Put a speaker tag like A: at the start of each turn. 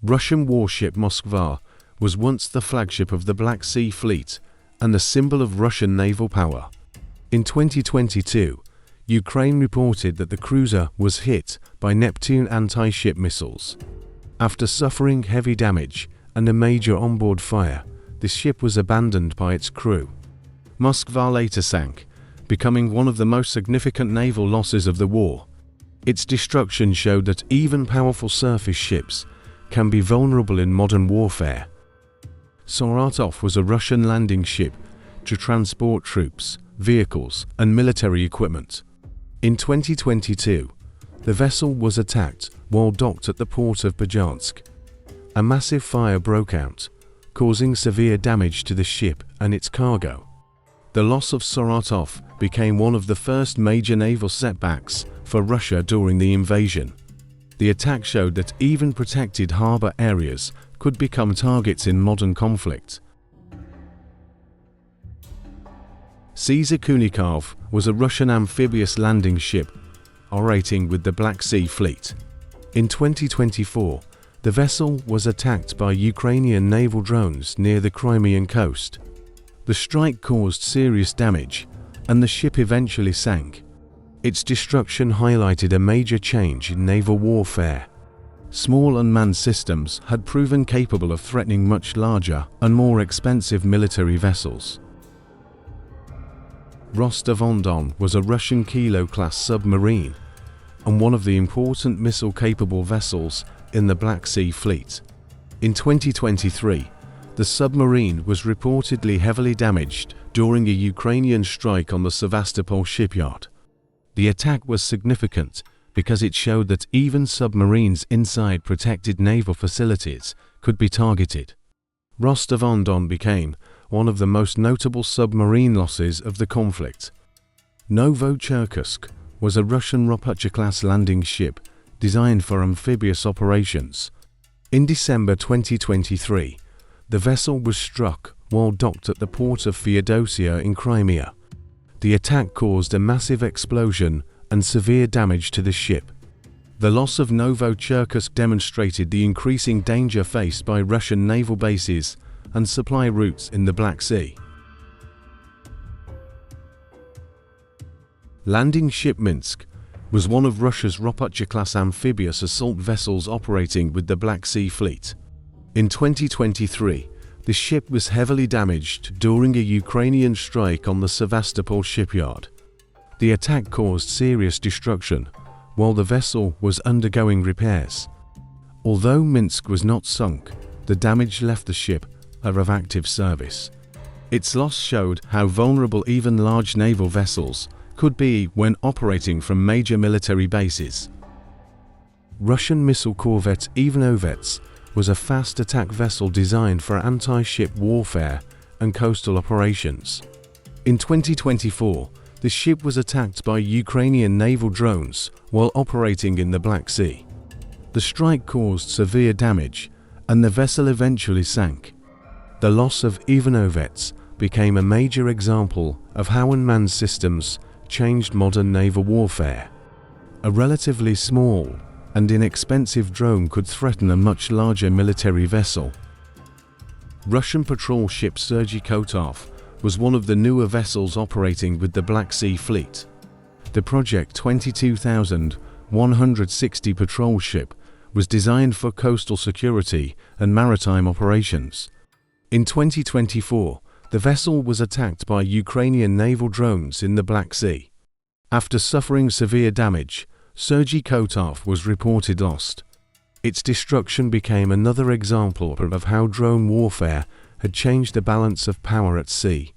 A: Russian warship Moskva was once the flagship of the Black Sea Fleet and the symbol of Russian naval power. In 2022, Ukraine reported that the cruiser was hit by Neptune anti-ship missiles. After suffering heavy damage and a major onboard fire, the ship was abandoned by its crew. Moskva later sank, becoming one of the most significant naval losses of the war. Its destruction showed that even powerful surface ships can be vulnerable in modern warfare. Saratov was a Russian landing ship to transport troops, vehicles, and military equipment. In 2022, the vessel was attacked while docked at the port of Berdyansk. A massive fire broke out, causing severe damage to the ship and its cargo. The loss of Saratov became one of the first major naval setbacks for Russia during the invasion. The attack showed that even protected harbor areas could become targets in modern conflict. Sergey Kunikov was a Russian amphibious landing ship operating with the Black Sea Fleet. In 2024, the vessel was attacked by Ukrainian naval drones near the Crimean coast. The strike caused serious damage, and the ship eventually sank. Its destruction highlighted a major change in naval warfare. Small unmanned systems had proven capable of threatening much larger and more expensive military vessels. Rostov-on-Don was a Russian Kilo-class submarine and one of the important missile-capable vessels in the Black Sea Fleet. In 2023, the submarine was reportedly heavily damaged during a Ukrainian strike on the Sevastopol shipyard. The attack was significant because it showed that even submarines inside protected naval facilities could be targeted. Rostov-on-Don became one of the most notable submarine losses of the conflict. Novocherkassk was a Russian Novocherkassk-class landing ship designed for amphibious operations. In December 2023, the vessel was struck while docked at the port of Feodosia in Crimea. The attack caused a massive explosion and severe damage to the ship. The loss of Novocherkassk demonstrated the increasing danger faced by Russian naval bases and supply routes in the Black Sea. Landing ship Minsk was one of Russia's Novocherkassk amphibious assault vessels operating with the Black Sea Fleet. In 2023, the ship was heavily damaged during a Ukrainian strike on the Sevastopol shipyard. The attack caused serious destruction while the vessel was undergoing repairs. Although Minsk was not sunk, the damage left the ship out of active service. Its loss showed how vulnerable even large naval vessels could be when operating from major military bases. Russian missile corvette Ivanovets was a fast attack vessel designed for anti-ship warfare and coastal operations. In 2024, the ship was attacked by Ukrainian naval drones while operating in the Black Sea. The strike caused severe damage, and the vessel eventually sank. The loss of Ivanovets became a major example of how unmanned systems changed modern naval warfare. A relatively small and inexpensive drone could threaten a much larger military vessel. Russian patrol ship Sergey Kotov was one of the newer vessels operating with the Black Sea Fleet. The Project 22,160 patrol ship was designed for coastal security and maritime operations. In 2024, the vessel was attacked by Ukrainian naval drones in the Black Sea. After suffering severe damage, Sergey Kotov was reported lost. Its destruction became another example of how drone warfare had changed the balance of power at sea.